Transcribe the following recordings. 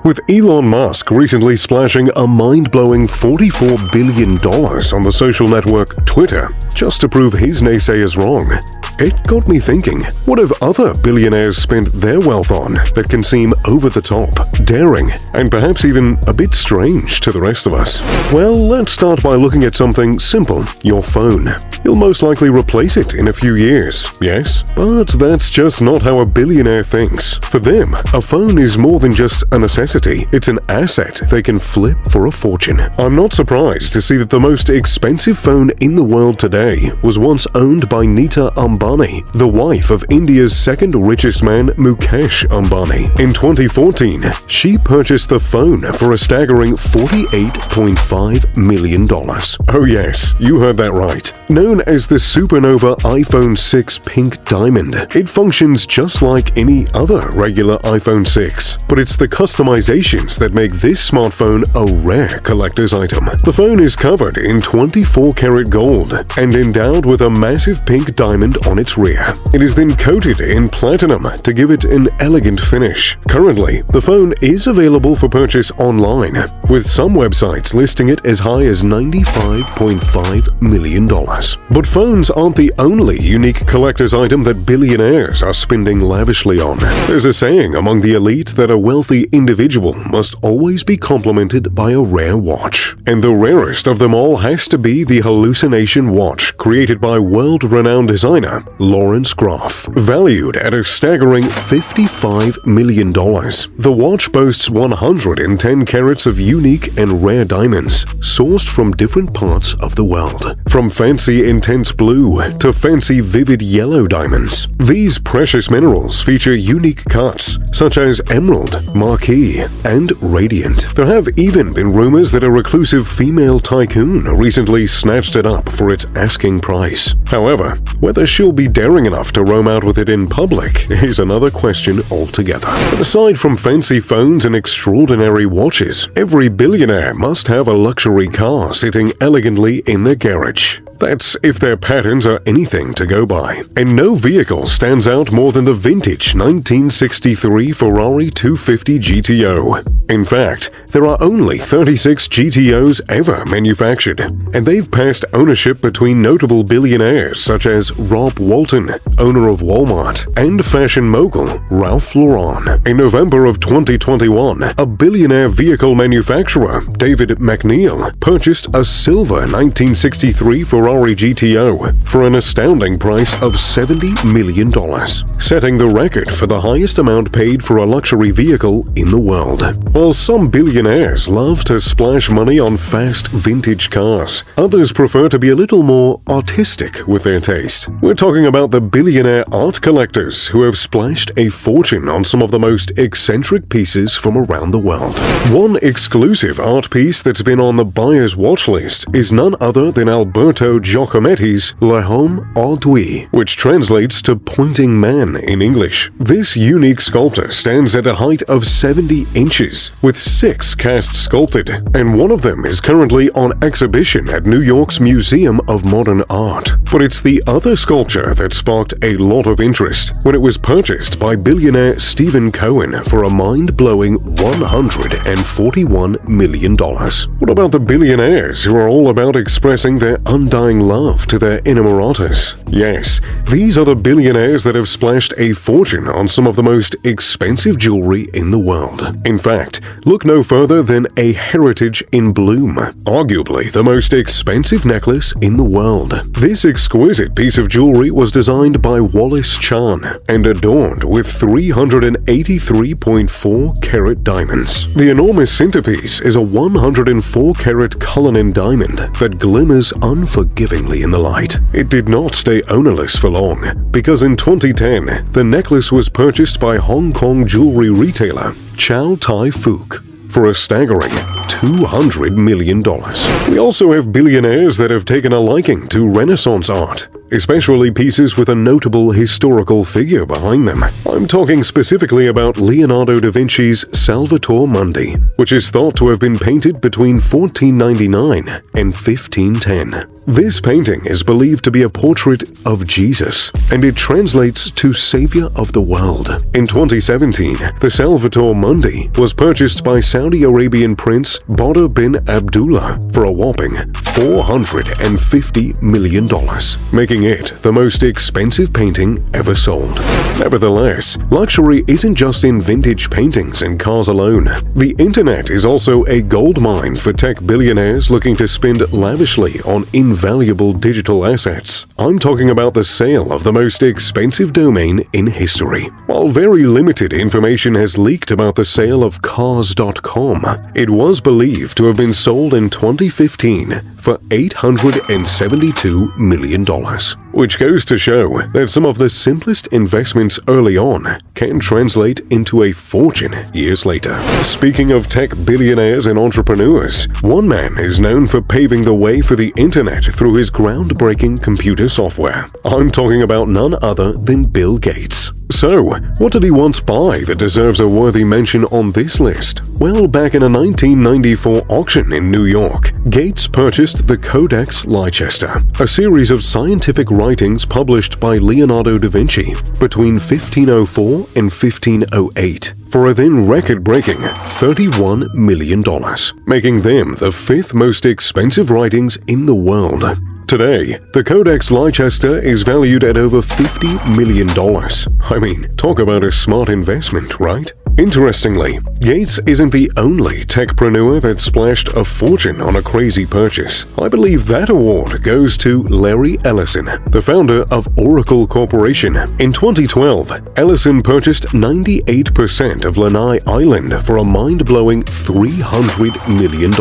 with Elon Musk recently splashing a mind-blowing $44 billion on the social network Twitter just to prove his naysayers wrong. It got me thinking, what have other billionaires spent their wealth on that can seem over the top, daring, and perhaps even a bit strange to the rest of us? Well, let's start by looking at something simple, your phone. You'll most likely replace it in a few years, yes? But that's just not how a billionaire thinks. For them, a phone is more than just a necessity, it's an asset they can flip for a fortune. I'm not surprised to see that the most expensive phone in the world today was once owned by Nita Ambani, the wife of India's second richest man Mukesh Ambani. In 2014, she purchased the phone for a staggering $48.5 million. Oh yes, you heard that right. Known as the supernova iPhone 6 Pink Diamond, it functions just like any other regular iPhone 6, but it's the customizations that make this smartphone a rare collector's item. The phone is covered in 24-karat gold and endowed with a massive pink diamond on its rear. It is then coated in platinum to give it an elegant finish. Currently, the phone is available for purchase online, with some websites listing it as high as $95.5 million. But phones aren't the only unique collector's item that billionaires are spending lavishly on. There's a saying among the elite that a wealthy individual must always be complimented by a rare watch. And the rarest of them all has to be the Hallucination watch, created by world-renowned designer Lawrence Graff, valued at a staggering $55 million. The watch boasts 110 carats of unique and rare diamonds, sourced from different parts of the world. From fancy intense blue to fancy vivid yellow diamonds. These precious minerals feature unique cuts, such as emerald, marquise, and radiant. There have even been rumors that a reclusive female tycoon recently snatched it up for its asking price. However, whether she'll be daring enough to roam out with it in public is another question altogether. But aside from fancy phones and extraordinary watches, every billionaire must have a luxury car sitting elegantly in their garage. That's if their patterns are anything to go by. And no vehicle stands out more than the vintage 1963 Ferrari 250 GTO. In fact, there are only 36 GTOs ever manufactured, and they've passed ownership between notable billionaires such as Rob Walton, owner of Walmart, and fashion mogul Ralph Lauren. In November of 2021, a billionaire vehicle manufacturer, David McNeil, purchased a silver 1963 Ferrari GTO for an astounding price of $70 million, setting the record for the highest amount paid for a luxury vehicle in the world. While some billionaires love to splash money on fast vintage cars, others prefer to be a little more artistic with their taste. We're talking about the billionaire art collectors who have splashed a fortune on some of the most eccentric pieces from around the world. One exclusive art piece that's been on the buyer's watch list is none other than Alberto Giacometti's L'Homme Ardui, which translates to pointing man in English. This unique sculptor stands at a height of 70 inches, with 6 casts sculpted, and one of them is currently on exhibition at New York's Museum of Modern Art. But it's the other sculpture that sparked a lot of interest when it was purchased by billionaire Stephen Cohen for a mind-blowing $141 million. What about the billionaires who are all about expressing their undying love to their inamoratas? Yes, these are the billionaires that have splashed a fortune on some of the most expensive jewelry in the world. In fact, look no further than a heritage in bloom, arguably the most expensive necklace in the world. This exquisite piece of jewelry was designed by Wallace Chan and adorned with 383.4-carat diamonds. The enormous centerpiece is a 104-carat Cullinan diamond that glimmers unforgivingly in the light. It did not stay ownerless for long, because in 2010, the necklace was purchased by Hong Kong jewelry retailer Chow Tai Fook for a staggering $200 million. We also have billionaires that have taken a liking to Renaissance art. especially pieces with a notable historical figure behind them. I'm talking specifically about Leonardo da Vinci's Salvator Mundi, which is thought to have been painted between 1499 and 1510. This painting is believed to be a portrait of Jesus, and it translates to Savior of the World. In 2017, the Salvator Mundi was purchased by Saudi Arabian Prince Badr bin Abdullah for a whopping $450 million, making it the most expensive painting ever sold. Nevertheless, luxury isn't just in vintage paintings and cars alone. The internet is also a goldmine for tech billionaires looking to spend lavishly on invaluable digital assets. I'm talking about the sale of the most expensive domain in history. While very limited information has leaked about the sale of Cars.com, it was believed to have been sold in 2015 for $872 million, which goes to show that some of the simplest investments early on can translate into a fortune years later. Speaking of tech billionaires and entrepreneurs, one man is known for paving the way for the internet through his groundbreaking computer software. I'm talking about none other than Bill Gates. So, what did he once buy that deserves a worthy mention on this list? Well, back in a 1994 auction in New York, Gates purchased the Codex Leicester, a series of scientific writings published by Leonardo da Vinci between 1504 and 1508. For a then record-breaking $31 million, making them the fifth most expensive writings in the world. Today, the Codex Leicester is valued at over $50 million. I mean, talk about a smart investment, right? Interestingly, Gates isn't the only techpreneur that splashed a fortune on a crazy purchase. I believe that award goes to Larry Ellison, the founder of Oracle Corporation. In 2012, Ellison purchased 98% of Lanai Island for a mind-blowing $300 million.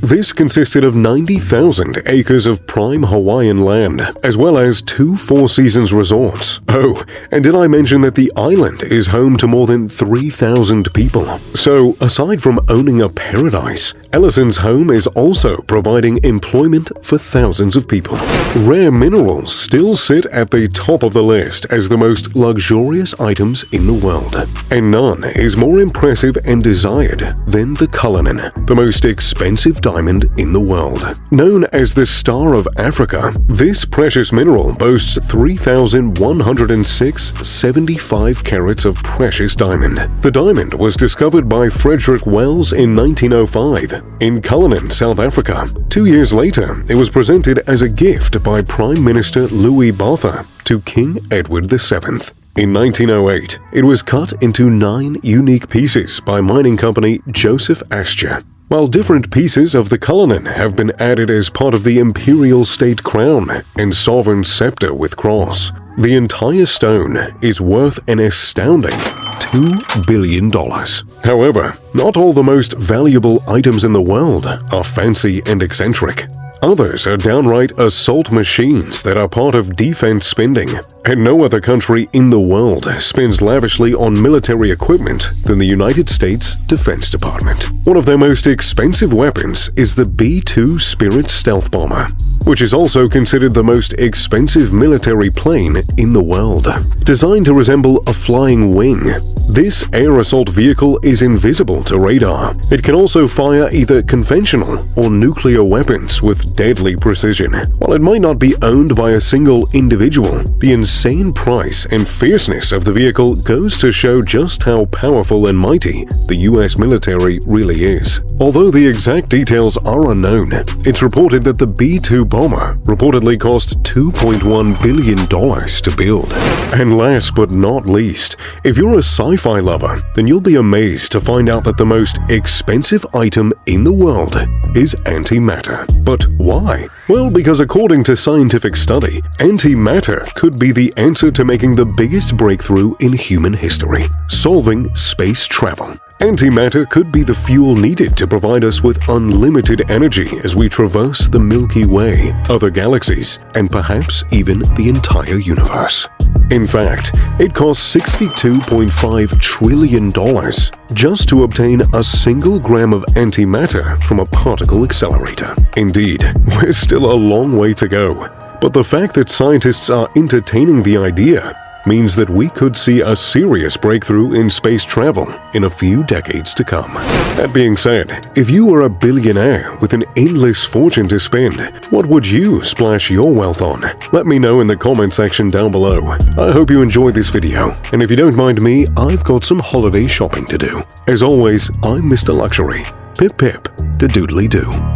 This consisted of 90,000 acres of prime Hawaiian land, as well as 2 Four Seasons resorts. Oh, and did I mention that the island is home to more than 3,000 people? So, aside from owning a paradise, Ellison's home is also providing employment for thousands of people. Rare minerals still sit at the top of the list as the most luxurious items in the world, and none is more impressive and desired than the Cullinan, the most expensive diamond in the world. Known as the Star of Africa, this precious mineral boasts 3,106 75 carats of precious diamond. The diamond was discovered by Frederick Wells in 1905 in Cullinan, South Africa. 2 years later, it was presented as a gift by Prime Minister Louis Botha to King Edward VII. In 1908, it was cut into 9 unique pieces by mining company Joseph Astor. While different pieces of the Cullinan have been added as part of the imperial state crown and sovereign scepter with cross, the entire stone is worth an astounding $2 billion. However, not all the most valuable items in the world are fancy and eccentric. Others are downright assault machines that are part of defense spending, and no other country in the world spends lavishly on military equipment than the United States Defense Department. One of their most expensive weapons is the B-2 Spirit stealth bomber, which is also considered the most expensive military plane in the world. Designed to resemble a flying wing, this air assault vehicle is invisible to radar. It can also fire either conventional or nuclear weapons with deadly precision. While it might not be owned by a single individual, the insane price and fierceness of the vehicle goes to show just how powerful and mighty the US military really is. Although the exact details are unknown, it's reported that the B-2 bomber reportedly cost $2.1 billion to build. And last but not least, if you're a sci-fi lover, then you'll be amazed to find out that the most expensive item in the world is antimatter. But why? Well, because according to scientific study, antimatter could be the answer to making the biggest breakthrough in human history: solving space travel. Antimatter could be the fuel needed to provide us with unlimited energy as we traverse the Milky Way, other galaxies, and perhaps even the entire universe. In fact, it costs $62.5 trillion just to obtain a single gram of antimatter from a particle accelerator. Indeed, we're still a long way to go. But the fact that scientists are entertaining the idea means that we could see a serious breakthrough in space travel in a few decades to come. That being said, if you were a billionaire with an endless fortune to spend, what would you splash your wealth on? Let me know in the comment section down below. I hope you enjoyed this video, and if you don't mind me, I've got some holiday shopping to do. As always, I'm Mr. Luxury. Pip pip, da doodly doo.